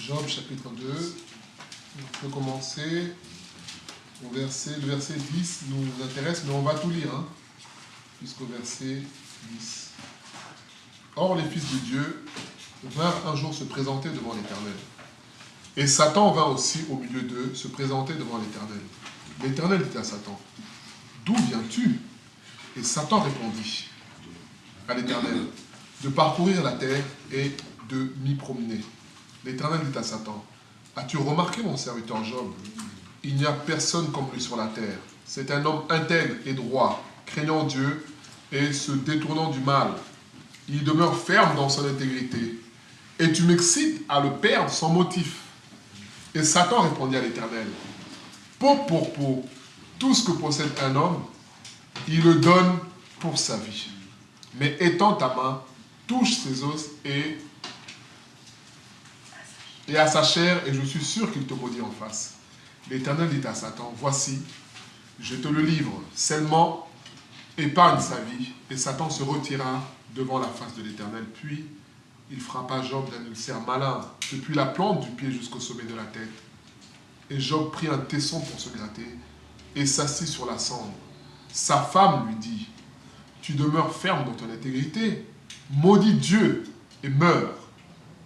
Job chapitre 2, on peut commencer au verset, le verset 10 nous intéresse, mais on va tout lire, jusqu'au verset 10. Or, les fils de Dieu vinrent un jour se présenter devant l'Éternel. Et Satan vint aussi au milieu d'eux se présenter devant l'Éternel. L'Éternel dit à Satan, « D'où viens-tu » Et Satan répondit à l'Éternel, « De parcourir la terre et de m'y promener. » L'Éternel dit à Satan, « As-tu remarqué mon serviteur Job? Il n'y a personne comme lui sur la terre. C'est un homme intègre et droit, craignant Dieu et se détournant du mal. Il demeure ferme dans son intégrité. Et tu m'excites à le perdre sans motif. » Et Satan répondit à l'Éternel, « Peau pour peau, tout ce que possède un homme, il le donne pour sa vie. Mais étends ta main, touche ses os et à sa chair, et je suis sûr qu'il te maudit en face. » L'Éternel dit à Satan, « Voici, je te le livre, seulement épargne sa vie. » Et Satan se retira devant la face de l'Éternel, puis il frappa Job d'un ulcère malin, depuis la plante du pied jusqu'au sommet de la tête. Et Job prit un tesson pour se gratter, et s'assit sur la cendre. Sa femme lui dit, « Tu demeures ferme dans ton intégrité, maudis Dieu et meurs. »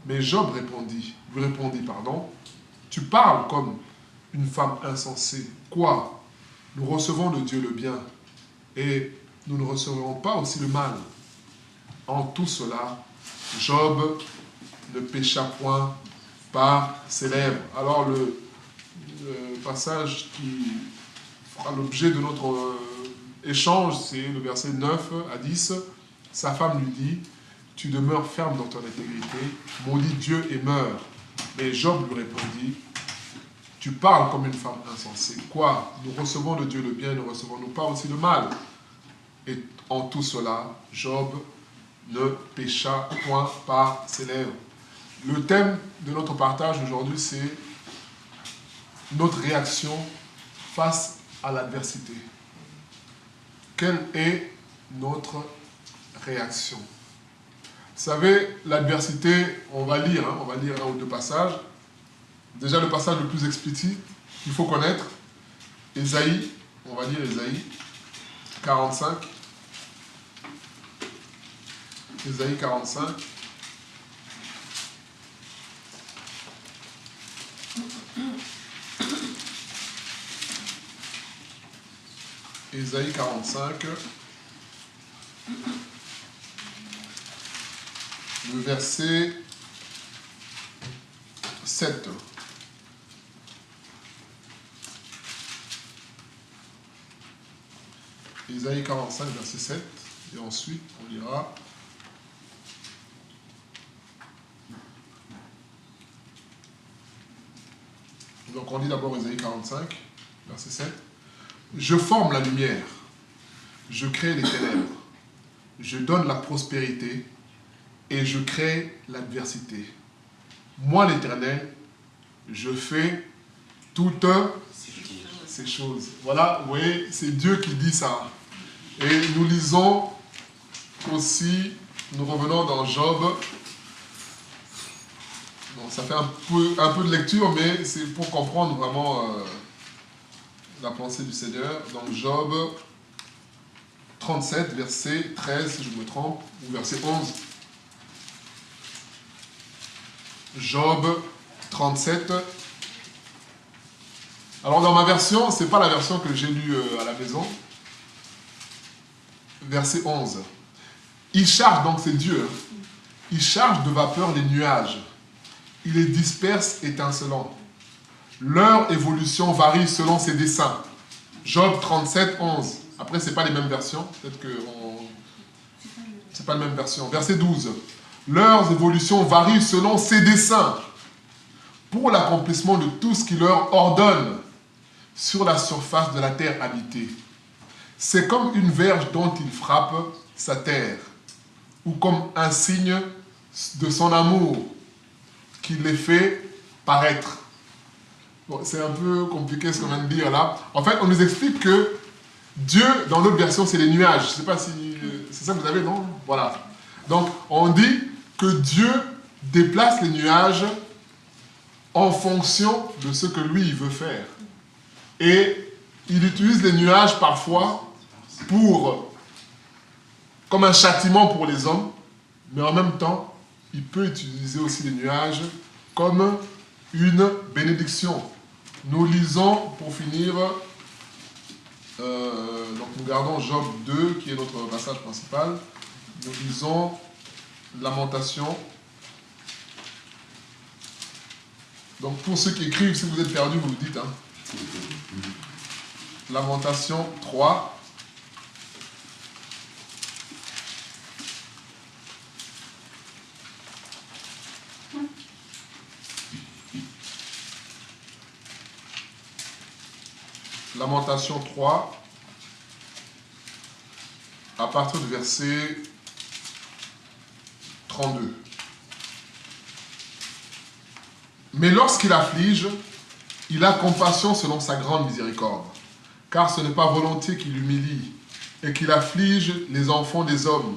Mais Job lui répondit, « Tu parles comme une femme insensée. Quoi? Nous recevons de Dieu le bien, et nous ne recevrons pas aussi le mal. » En tout cela, Job ne pécha point par ses lèvres. Alors le passage qui fera l'objet de notre échange, c'est le verset 9 à 10. Sa femme lui dit, « Tu demeures ferme dans ton intégrité, maudis Dieu et meurs. » Mais Job lui répondit, « Tu parles comme une femme insensée. Quoi? Nous recevons de Dieu le bien, ne recevons-nous pas aussi le mal? » Et en tout cela, Job ne pécha point par ses lèvres. Le thème de notre partage aujourd'hui, c'est notre réaction face à l'adversité. Quelle est notre réaction? Vous savez, l'adversité, on va lire un ou deux passages. Déjà, le passage le plus explicite qu'il faut connaître, Ésaïe, on va lire Ésaïe 45. Ésaïe 45. Ésaïe 45. Le verset 7. Ésaïe 45, verset 7. Et ensuite, on lira donc on lit d'abord Ésaïe 45, verset 7. « Je forme la lumière, je crée les ténèbres, je donne la prospérité et je crée l'adversité. Moi, l'Éternel, je fais toutes ces choses. » Voilà, vous voyez, c'est Dieu qui dit ça. Et nous lisons aussi, nous revenons dans Job. Bon, ça fait un peu de lecture, mais c'est pour comprendre vraiment la pensée du Seigneur. Dans Job 37, verset 13, si je me trompe, ou verset 11. Job 37. Alors dans ma version, ce n'est pas la version que j'ai lue à la maison. Verset 11. Il charge, donc c'est Dieu, il charge de vapeur les nuages. Il les disperse étincelants. Leur évolution varie selon ses desseins. Job 37, 11. Après, ce n'est pas les mêmes versions. Peut-être que c'est pas la même version. Verset 12. Leurs évolutions varient selon ses desseins pour l'accomplissement de tout ce qu'il leur ordonne sur la surface de la terre habitée. C'est comme une verge dont il frappe sa terre, ou comme un signe de son amour qu'il les fait paraître. Bon, c'est un peu compliqué ce qu'on vient de dire là. En fait, on nous explique que Dieu, dans l'autre version, c'est les nuages. Je ne sais pas si c'est ça que vous avez, non? Voilà. Donc, on dit que Dieu déplace les nuages en fonction de ce que lui, il veut faire. Et il utilise les nuages parfois comme un châtiment pour les hommes, mais en même temps, il peut utiliser aussi les nuages comme une bénédiction. Nous lisons, pour finir, donc nous gardons Job 2, qui est notre passage principal. Nous lisons Lamentation. Donc pour ceux qui écrivent, si vous êtes perdus, vous me dites. Lamentation 3. Lamentation 3, à partir du verset 32. Mais lorsqu'il afflige, il a compassion selon sa grande miséricorde, car ce n'est pas volontiers qu'il humilie et qu'il afflige les enfants des hommes.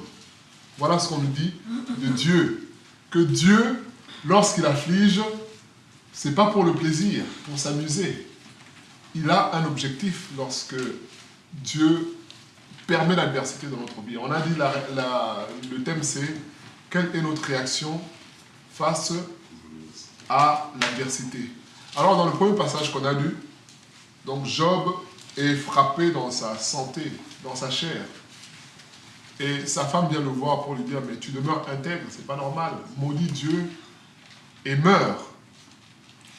Voilà ce qu'on nous dit de Dieu. Que Dieu, lorsqu'il afflige, ce n'est pas pour le plaisir, pour s'amuser. Il a un objectif lorsque Dieu permet l'adversité dans notre vie. On a dit, le thème c'est « Quelle est notre réaction face à l'adversité ?» Alors dans le premier passage qu'on a lu, donc Job est frappé dans sa santé, dans sa chair. Et sa femme vient le voir pour lui dire « Mais tu demeures intègre, c'est pas normal. Maudit Dieu et meurs. »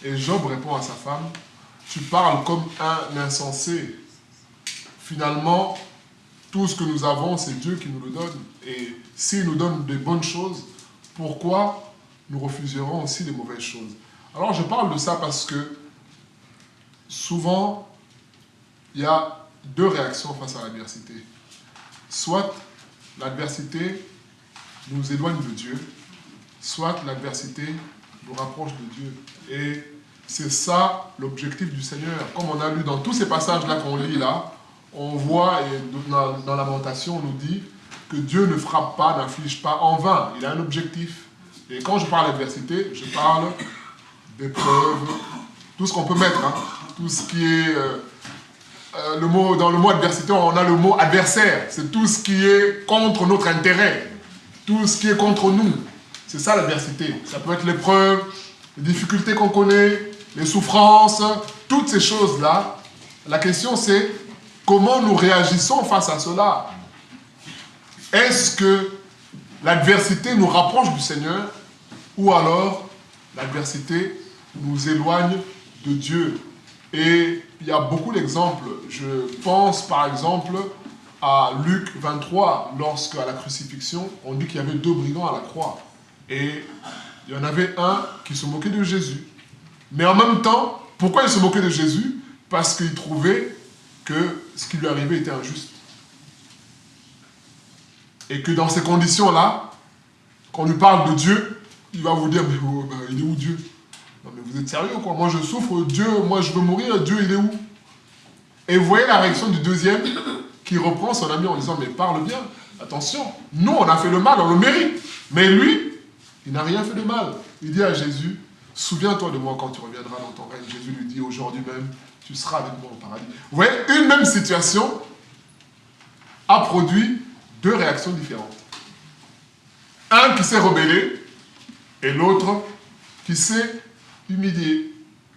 Et Job répond à sa femme « Tu parles comme un insensé. Finalement, tout ce que nous avons, c'est Dieu qui nous le donne. Et s'il nous donne des bonnes choses, pourquoi nous refuserons aussi les mauvaises choses ?» Alors je parle de ça parce que souvent, il y a deux réactions face à l'adversité. Soit l'adversité nous éloigne de Dieu, soit l'adversité nous rapproche de Dieu. Et c'est ça l'objectif du Seigneur. Comme on a lu dans tous ces passages-là qu'on lit là, on voit, et dans Lamentation, on nous dit que Dieu ne frappe pas, n'afflige pas en vain. Il a un objectif. Et quand je parle d'adversité, je parle d'épreuves, tout ce qu'on peut mettre, tout ce qui est... dans le mot adversité, on a le mot adversaire. C'est tout ce qui est contre notre intérêt, tout ce qui est contre nous. C'est ça l'adversité. Ça peut être l'épreuve, les difficultés qu'on connaît, les souffrances, toutes ces choses-là. La question c'est comment nous réagissons face à cela. Est-ce que l'adversité nous rapproche du Seigneur ou alors l'adversité nous éloigne de Dieu? Et il y a beaucoup d'exemples. Je pense par exemple à Luc 23, lorsque à la crucifixion, on dit qu'il y avait deux brigands à la croix. Et il y en avait un qui se moquait de Jésus. Mais en même temps, pourquoi il se moquait de Jésus? Parce qu'il trouvait que ce qui lui arrivait était injuste. Et que dans ces conditions-là, quand on lui parle de Dieu, il va vous dire, mais oh, ben, il est où Dieu? Non mais vous êtes sérieux quoi? Moi je souffre, Dieu, moi je veux mourir, Dieu il est où? Et vous voyez la réaction du deuxième qui reprend son ami en disant, mais parle bien, attention, nous on a fait le mal, on le mérite. Mais lui, il n'a rien fait de mal. Il dit à Jésus, souviens-toi de moi quand tu reviendras dans ton règne. Jésus lui dit, aujourd'hui même, tu seras avec moi au paradis. Vous voyez, une même situation a produit deux réactions différentes. Un qui s'est rebellé et l'autre qui s'est humilié.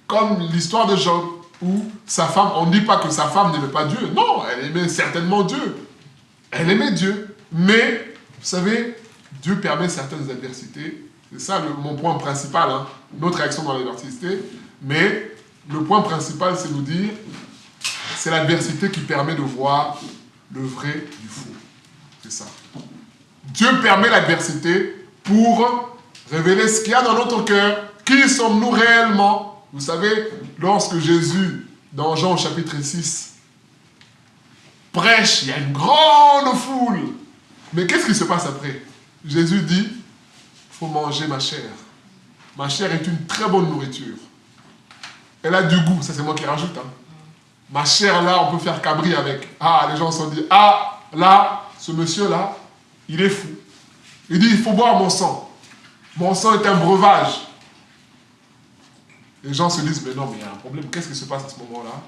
Comme l'histoire de Job, où sa femme, on ne dit pas que sa femme n'aimait pas Dieu. Non, elle aimait certainement Dieu. Elle aimait Dieu. Mais, vous savez, Dieu permet certaines adversités. C'est ça mon point principal, notre réaction dans l'adversité. Mais le point principal, c'est nous dire, c'est l'adversité qui permet de voir le vrai du faux. C'est ça. Dieu permet l'adversité pour révéler ce qu'il y a dans notre cœur. Qui sommes-nous réellement? Vous savez, lorsque Jésus, dans Jean chapitre 6, prêche, il y a une grande foule. Mais qu'est-ce qui se passe après? Jésus dit, il faut manger ma chair. Ma chair est une très bonne nourriture. Elle a du goût, ça c'est moi qui rajoute. Ma chair là, on peut faire cabri avec. Ah, les gens se sont dit, ah, là, ce monsieur-là, il est fou. Il dit, il faut boire mon sang. Mon sang est un breuvage. les gens se disent, mais non, mais il y a un problème, qu'est-ce qui se passe à ce moment-là?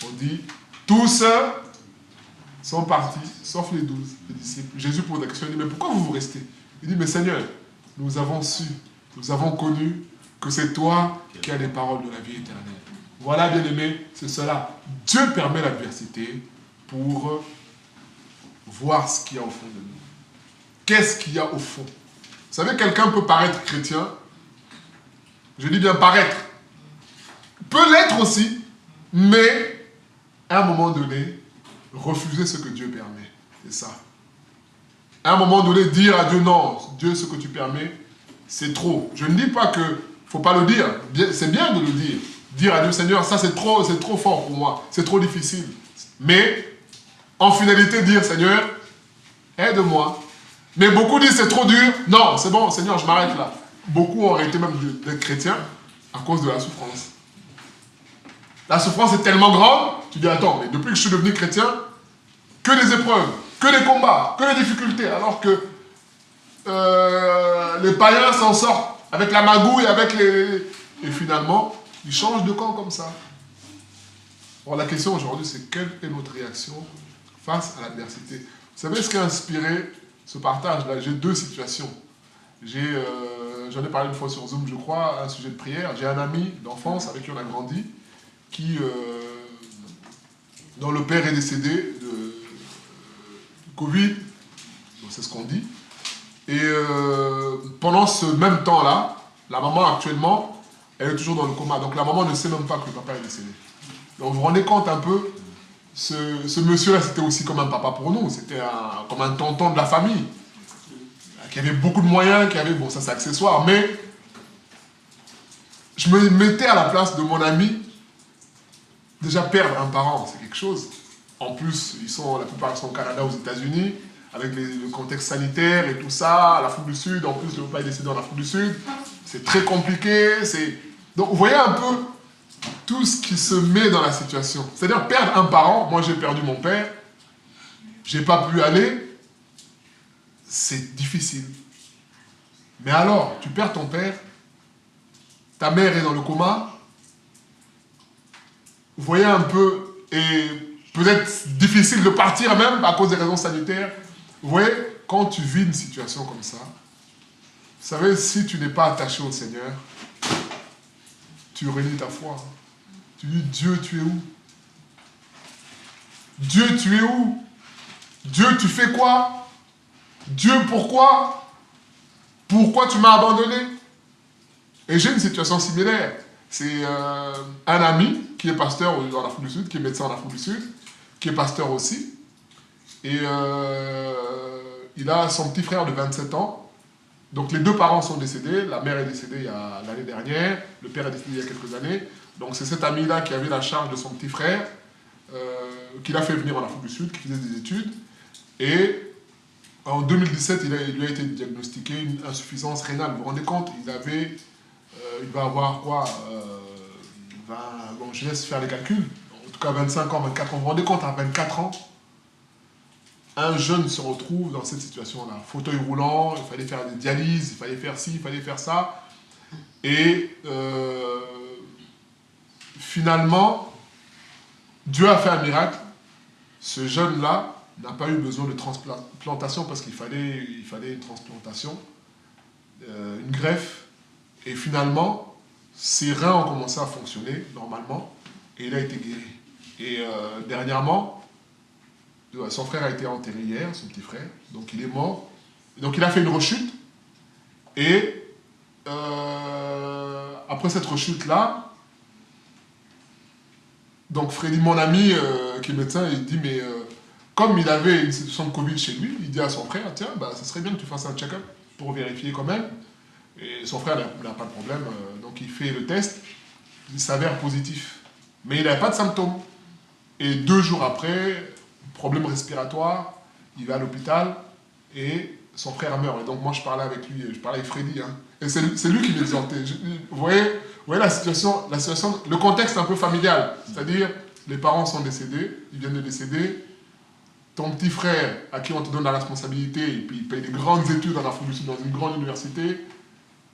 On dit, tous sont partis, sauf les 12, les disciples. Jésus pose la question, il dit, mais pourquoi vous restez? Il dit, mais Seigneur, nous avons su, nous avons connu que c'est toi qui as les paroles de la vie éternelle. Voilà, bien-aimé, c'est cela. Dieu permet l'adversité pour voir ce qu'il y a au fond de nous. Qu'est-ce qu'il y a au fond? Vous savez, quelqu'un peut paraître chrétien, je dis bien paraître, peut l'être aussi, mais à un moment donné, refuser ce que Dieu permet. C'est ça. À un moment donné, dire à Dieu, non, Dieu, ce que tu permets, c'est trop. Je ne dis pas que faut pas le dire. C'est bien de le dire. Dire à Dieu, Seigneur, ça c'est trop fort pour moi. C'est trop difficile. Mais, en finalité, dire, Seigneur, aide-moi. Mais beaucoup disent, c'est trop dur. Non, c'est bon, Seigneur, je m'arrête là. Beaucoup ont arrêté même d'être chrétiens à cause de la souffrance. La souffrance est tellement grande, tu dis, attends, mais depuis que je suis devenu chrétien, que des épreuves, que des combats, que des difficultés, alors que les païens s'en sortent avec la magouille, avec les... Et finalement, ils changent de camp comme ça. Or, la question aujourd'hui, c'est quelle est notre réaction face à l'adversité? Vous savez ce qui a inspiré ce partage-là? J'ai deux situations. J'en ai parlé une fois sur Zoom, je crois, un sujet de prière. J'ai un ami d'enfance avec qui on a grandi, dont le père est décédé de Covid, c'est ce qu'on dit. Et pendant ce même temps-là, la maman actuellement, elle est toujours dans le coma. Donc la maman ne sait même pas que le papa est décédé. Donc vous vous rendez compte un peu, ce monsieur-là, c'était aussi comme un papa pour nous. C'était comme un tonton de la famille, qui avait beaucoup de moyens, qui avait, bon ça c'est accessoire, mais je me mettais à la place de mon ami. Déjà perdre un parent, c'est quelque chose. En plus, la plupart sont au Canada, aux États-Unis, avec le contexte sanitaire et tout ça, l'Afrique du Sud, en plus le papa est décédé en Afrique du Sud, c'est très compliqué. Donc vous voyez un peu tout ce qui se met dans la situation. C'est-à-dire perdre un parent, moi j'ai perdu mon père, j'ai pas pu aller, c'est difficile. Mais alors, tu perds ton père, ta mère est dans le coma, vous voyez un peu, et peut-être difficile de partir même à cause des raisons sanitaires. Vous voyez, quand tu vis une situation comme ça, vous savez, si tu n'es pas attaché au Seigneur, tu renies ta foi. Tu dis, Dieu, tu es où? Dieu, tu es où? Dieu, tu fais quoi? Dieu, pourquoi? Pourquoi tu m'as abandonné? Et j'ai une situation similaire. C'est un ami qui est pasteur en Afrique du Sud, qui est médecin en Afrique du Sud, qui est pasteur aussi. Et il a son petit frère de 27 ans. Donc les deux parents sont décédés. La mère est décédée l'année dernière. Le père est décédé il y a quelques années. Donc c'est cet ami-là qui avait la charge de son petit frère, qu'il a fait venir en Afrique du Sud, qui faisait des études. Et en 2017, il lui a été diagnostiqué une insuffisance rénale. Vous vous rendez compte, il va avoir quoi, bon, je laisse faire les calculs. En tout cas, 25 ans, 24 ans. Vous vous rendez compte, à 24 ans, un jeune se retrouve dans cette situation-là. Fauteuil roulant, il fallait faire des dialyses, il fallait faire ci, il fallait faire ça. Et finalement, Dieu a fait un miracle. Ce jeune-là n'a pas eu besoin de transplantation parce qu'il fallait une transplantation, une greffe. Et finalement, ses reins ont commencé à fonctionner normalement et il a été guéri. Et dernièrement, son frère a été enterré hier, son petit frère, donc il est mort. Donc il a fait une rechute et après cette rechute-là, donc Freddy, mon ami qui est médecin, il dit mais comme il avait une situation de Covid chez lui, il dit à son frère, tiens, bah, ça serait bien que tu fasses un check-up pour vérifier quand même. Et son frère n'a pas de problème, donc il fait le test, il s'avère positif. Mais il n'avait pas de symptômes. Et 2 jours après, problème respiratoire, il va à l'hôpital et son frère meurt. Et donc moi je parlais avec lui, je parlais avec Freddy. Hein. Et c'est lui qui m'exhortait. Vous voyez la situation, le contexte un peu familial. C'est-à-dire, les parents sont décédés, ils viennent de décéder. Ton petit frère, à qui on te donne la responsabilité, et puis il paye des grandes études en Afrique du Sud, dans une grande université,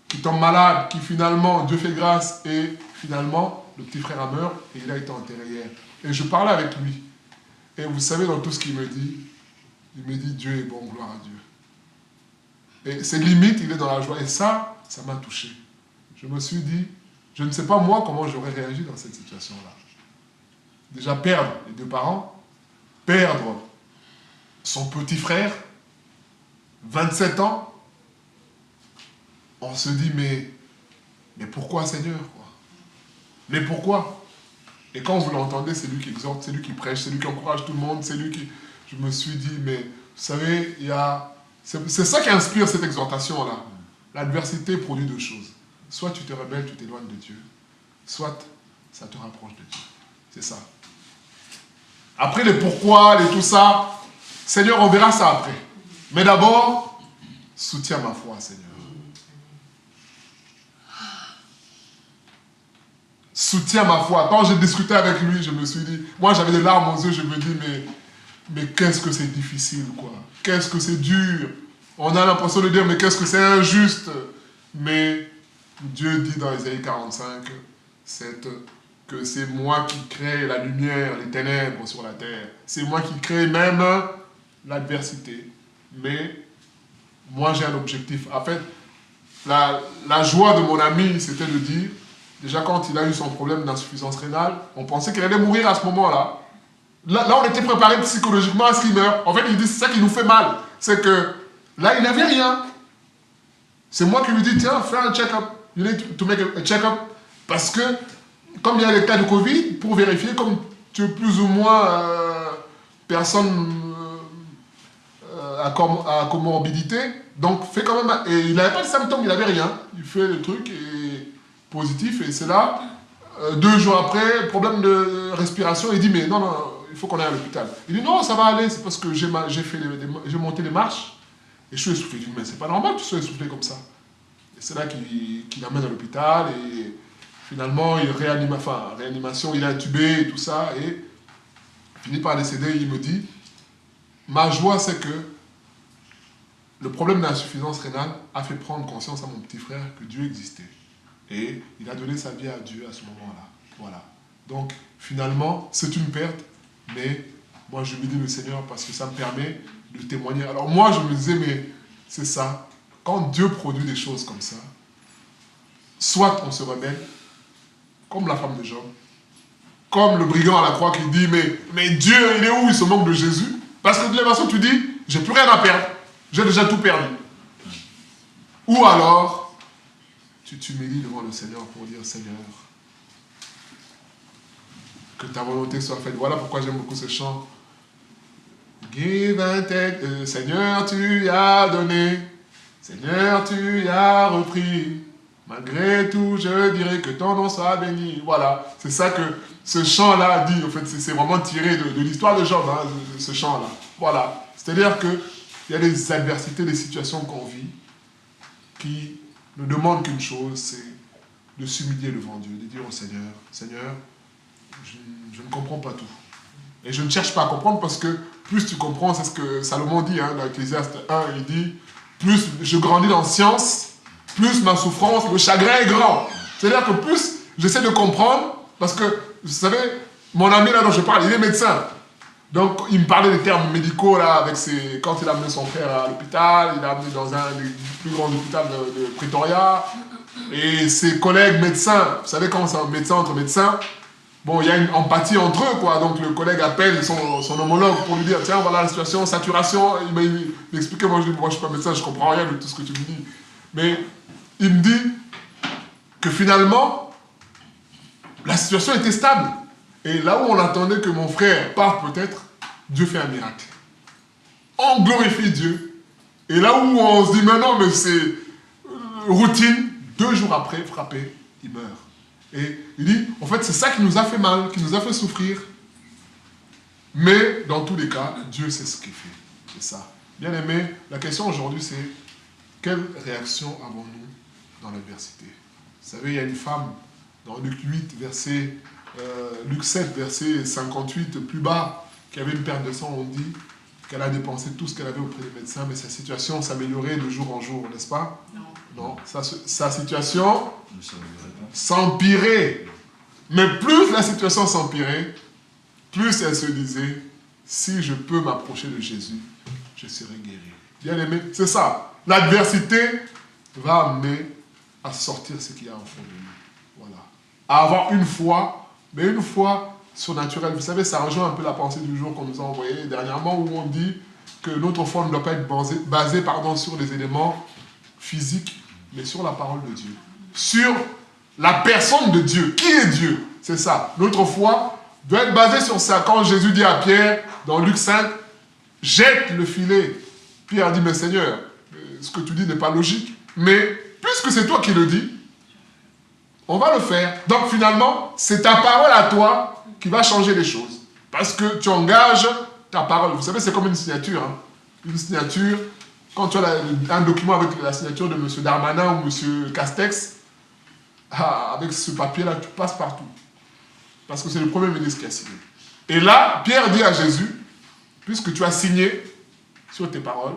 qui tombe malade, qui finalement, Dieu fait grâce, et finalement, le petit frère a meurt et il a été enterré hier. Et je parlais avec lui. Et vous savez, dans tout ce qu'il me dit, il me dit Dieu est bon, gloire à Dieu. Et ses limites, il est dans la joie. Et ça m'a touché. Je me suis dit, je ne sais pas moi comment j'aurais réagi dans cette situation-là. Déjà perdre les deux parents, perdre son petit frère, 27 ans, on se dit, mais pourquoi Seigneur, quoi? Mais pourquoi? Et quand vous l'entendez, c'est lui qui exhorte, c'est lui qui prêche, c'est lui qui encourage tout le monde, c'est lui qui... Je me suis dit, mais vous savez, c'est ça qui inspire cette exhortation-là. L'adversité produit deux choses. Soit tu te rebelles, tu t'éloignes de Dieu, soit ça te rapproche de Dieu. C'est ça. Après les pourquoi, les tout ça, Seigneur, on verra ça après. Mais d'abord, soutiens ma foi, Seigneur. Soutiens ma foi. Quand j'ai discuté avec lui, je me suis dit, moi j'avais des larmes aux yeux, je me dis, mais qu'est-ce que c'est difficile, quoi. Qu'est-ce que c'est dur. On a l'impression de dire, mais qu'est-ce que c'est injuste. Mais Dieu dit dans Ésaïe 45, que c'est moi qui crée la lumière, les ténèbres sur la terre. C'est moi qui crée même l'adversité. Mais moi j'ai un objectif. En fait, la joie de mon ami, c'était de dire, déjà quand il a eu son problème d'insuffisance rénale, on pensait qu'il allait mourir à ce moment-là. Là, on était préparé psychologiquement à ce qu'il meure. En fait, il dit, c'est ça qui nous fait mal. C'est que là, il n'avait rien. C'est moi qui lui dis, tiens, fais un check-up. You need to make a check-up. Parce que, comme il y a les cas de Covid, pour vérifier, comme tu es plus ou moins personne à comorbidité, donc fais quand même... Et il n'avait pas de symptômes, il n'avait rien. Il fait le truc et positif, et c'est là, 2 jours après, problème de respiration, il dit, mais non, il faut qu'on aille à l'hôpital. Il dit, non, ça va aller, c'est parce que j'ai monté les marches, et je suis essoufflé. Il dit, mais c'est pas normal que tu sois essoufflé comme ça. Et c'est là qu'il l'amène à l'hôpital, et finalement, réanimation, il est intubé et tout ça, et finit par décéder. Il me dit, ma joie, c'est que le problème d'insuffisance rénale a fait prendre conscience à mon petit frère que Dieu existait. Et il a donné sa vie à Dieu à ce moment-là. Voilà. Donc, finalement, c'est une perte, mais moi, je me dis le Seigneur parce que ça me permet de témoigner. Alors, moi, je me disais, mais c'est ça. Quand Dieu produit des choses comme ça, soit on se rebelle, comme la femme de Job, comme le brigand à la croix qui dit, mais Dieu, il est où? Il se moque de Jésus. Parce que de toute façon, tu dis, j'ai plus rien à perdre. J'ai déjà tout perdu. Ou alors, tu t'humilies devant le Seigneur pour dire, Seigneur, que ta volonté soit faite. Voilà pourquoi j'aime beaucoup ce chant. Give and take. Seigneur, tu as donné. Seigneur, tu as repris. Malgré tout, je dirais que ton nom soit béni. Voilà, c'est ça que ce chant-là dit. En fait, c'est vraiment tiré de l'histoire de Job, hein, ce chant-là. Voilà, c'est-à-dire qu'il y a des adversités, des situations qu'on vit qui ne demandent qu'une chose, c'est de s'humilier devant Dieu, de dire au Seigneur, Seigneur, je ne comprends pas tout. Et je ne cherche pas à comprendre parce que plus tu comprends, c'est ce que Salomon dit hein, dans Ecclésiaste 1, il dit, plus je grandis dans science, plus ma souffrance, le chagrin est grand. C'est-à-dire que plus j'essaie de comprendre, parce que, vous savez, mon ami là dont je parle, il est médecin. Donc, il me parlait des termes médicaux là, quand il a amené son frère à l'hôpital, il l'a amené dans un des plus grands hôpitaux de Pretoria. Et ses collègues médecins, vous savez quand c'est un médecin entre médecins, bon, il y a une empathie entre eux, quoi. Donc, le collègue appelle son homologue pour lui dire, tiens, voilà la situation, saturation. Il m'expliquait, moi je ne suis pas médecin, je ne comprends rien de tout ce que tu me dis. Mais il me dit que finalement, la situation était stable. Et là où on attendait que mon frère parte peut-être, Dieu fait un miracle. On glorifie Dieu. Et là où on se dit, mais non, mais c'est routine, 2 jours après, frappé, il meurt. Et il dit, en fait, c'est ça qui nous a fait mal, qui nous a fait souffrir. Mais dans tous les cas, Dieu sait ce qu'il fait. C'est ça. Bien aimé, la question aujourd'hui, c'est quelle réaction avons-nous dans l'adversité? Vous savez, il y a une femme dans Luc 8, Luc 7, verset 58, plus bas, qui avait une perte de sang, on dit qu'elle a dépensé tout ce qu'elle avait auprès des médecins, mais sa situation s'améliorait de jour en jour, n'est-ce pas? Non. Non, sa situation s'empirait. Mais plus la situation s'empirait, plus elle se disait, si je peux m'approcher de Jésus, je serai guéri. Bien aimé, c'est ça. L'adversité va amener à sortir ce qu'il y a au fond de nous. Voilà. À avoir une foi, mais une foi surnaturelle. Vous savez, ça rejoint un peu la pensée du jour qu'on nous a envoyée dernièrement, où on dit que notre foi ne doit pas être basée sur les éléments physiques, mais sur la parole de Dieu. Sur la personne de Dieu. Qui est Dieu? C'est ça. Notre foi doit être basée sur ça. Quand Jésus dit à Pierre, dans Luc 5, jette le filet. Pierre dit, mais Seigneur, ce que tu dis n'est pas logique. Mais puisque c'est toi qui le dis, on va le faire. Donc finalement, c'est ta parole à toi qui va changer les choses. Parce que tu engages ta parole. Vous savez, c'est comme une signature. Hein. Une signature, quand tu as un document avec la signature de M. Darmanin ou M. Castex, avec ce papier-là, tu passes partout. Parce que c'est le Premier ministre qui a signé. Et là, Pierre dit à Jésus, puisque tu as signé sur tes paroles,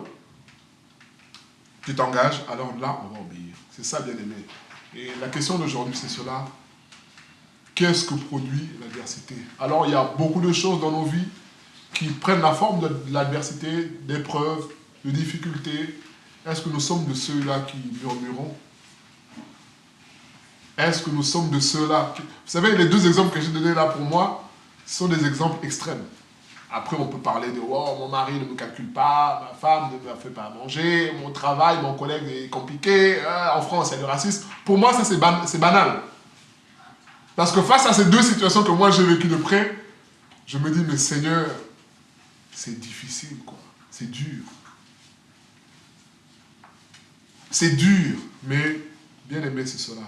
tu t'engages, alors là, on va obéir. C'est ça, bien aimé. Et la question d'aujourd'hui, c'est cela. Qu'est-ce que produit l'adversité? Alors, il y a beaucoup de choses dans nos vies qui prennent la forme de l'adversité, d'épreuves, de difficultés. Est-ce que nous sommes de ceux-là qui murmurons? Est-ce que nous sommes de ceux-là qui... Vous savez, les deux exemples que j'ai donnés là pour moi sont des exemples extrêmes. Après, on peut parler de « Oh, mon mari ne me calcule pas, ma femme ne me fait pas manger, mon travail, mon collègue est compliqué, en France, il y a du racisme. » Pour moi, ça, c'est banal. Parce que face à ces deux situations que moi, j'ai vécues de près, je me dis « Mais Seigneur, c'est difficile, quoi. C'est dur. C'est dur, mais bien aimé, c'est cela.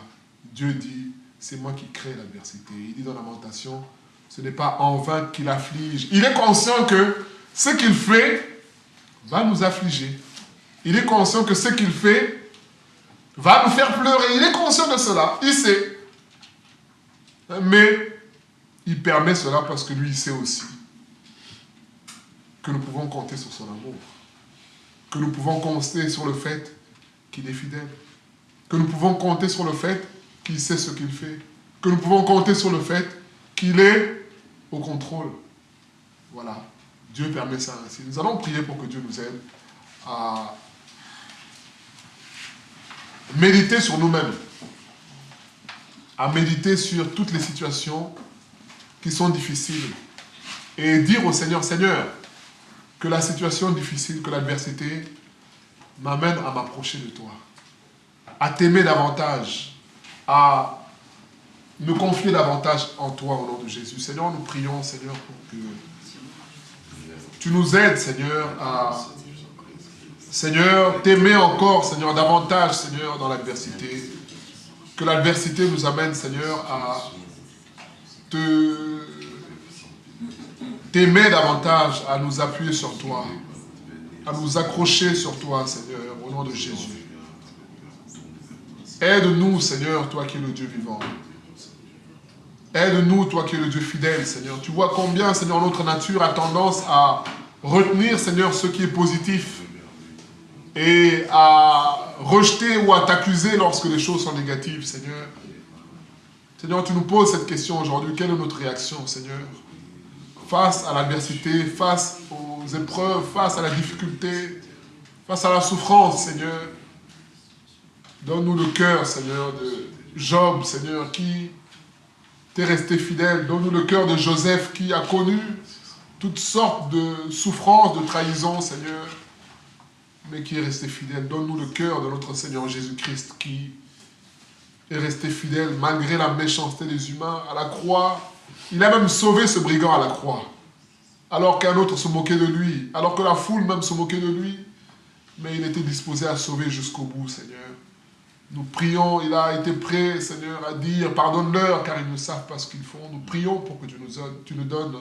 Dieu dit, c'est moi qui crée l'adversité. Il dit dans Lamentation, ce n'est pas en vain qu'il afflige. Il est conscient que ce qu'il fait va nous affliger. Il est conscient que ce qu'il fait va nous faire pleurer. Il est conscient de cela. Il sait. Mais il permet cela parce que lui, il sait aussi que nous pouvons compter sur son amour. Que nous pouvons compter sur le fait qu'il est fidèle. Que nous pouvons compter sur le fait qu'il sait ce qu'il fait. Que nous pouvons compter sur le fait qu'il est au contrôle. Voilà. Dieu permet ça ainsi. Nous allons prier pour que Dieu nous aide à méditer sur nous-mêmes. À méditer sur toutes les situations qui sont difficiles. Et dire au Seigneur, Seigneur, que la situation difficile, que l'adversité m'amène à m'approcher de toi. À t'aimer davantage, à me confier davantage en toi au nom de Jésus. Seigneur, nous prions, Seigneur, pour que tu nous aides, Seigneur, à, Seigneur, t'aimer encore, Seigneur, davantage, Seigneur, dans l'adversité. Que l'adversité nous amène, Seigneur, à t'aimer davantage, à nous appuyer sur toi, à nous accrocher sur toi, Seigneur, au nom de Jésus. Aide-nous, Seigneur, toi qui es le Dieu vivant. Aide-nous, toi qui es le Dieu fidèle, Seigneur. Tu vois combien, Seigneur, notre nature a tendance à retenir, Seigneur, ce qui est positif et à rejeter ou à t'accuser lorsque les choses sont négatives, Seigneur. Seigneur, tu nous poses cette question aujourd'hui. Quelle est notre réaction, Seigneur? Face à l'adversité, face aux épreuves, face à la difficulté, face à la souffrance, Seigneur. Donne-nous le cœur, Seigneur, de Job, Seigneur, qui t'est resté fidèle. Donne-nous le cœur de Joseph, qui a connu toutes sortes de souffrances, de trahisons, Seigneur, mais qui est resté fidèle. Donne-nous le cœur de notre Seigneur Jésus-Christ, qui est resté fidèle malgré la méchanceté des humains. À la croix, il a même sauvé ce brigand à la croix, alors qu'un autre se moquait de lui, alors que la foule même se moquait de lui, mais il était disposé à sauver jusqu'au bout, Seigneur. Nous prions, il a été prêt, Seigneur, à dire, pardonne-leur, car ils ne savent pas ce qu'ils font. Nous prions pour que tu nous donnes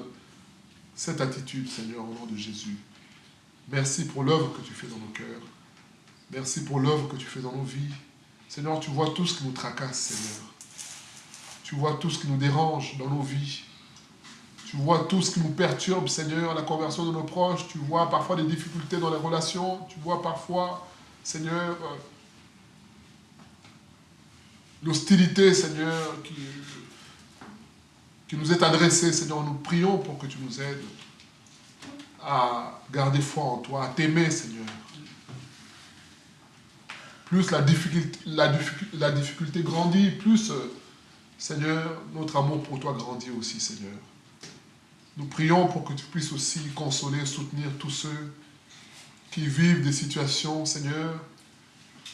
cette attitude, Seigneur, au nom de Jésus. Merci pour l'œuvre que tu fais dans nos cœurs. Merci pour l'œuvre que tu fais dans nos vies. Seigneur, tu vois tout ce qui nous tracasse, Seigneur. Tu vois tout ce qui nous dérange dans nos vies. Tu vois tout ce qui nous perturbe, Seigneur, la conversion de nos proches. Tu vois parfois des difficultés dans les relations. Tu vois parfois, Seigneur, l'hostilité, Seigneur, qui nous est adressée, Seigneur, nous prions pour que tu nous aides à garder foi en toi, à t'aimer, Seigneur. Plus la difficulté grandit, plus, Seigneur, notre amour pour toi grandit aussi, Seigneur. Nous prions pour que tu puisses aussi consoler, soutenir tous ceux qui vivent des situations, Seigneur,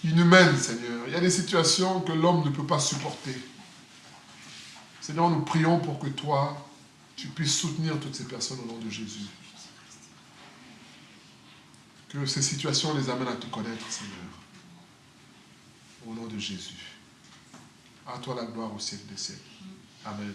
inhumaines, Seigneur. Il y a des situations que l'homme ne peut pas supporter. Seigneur, nous prions pour que toi, tu puisses soutenir toutes ces personnes au nom de Jésus. Que ces situations les amènent à te connaître, Seigneur. Au nom de Jésus. À toi la gloire au siècle des siècles. Amen.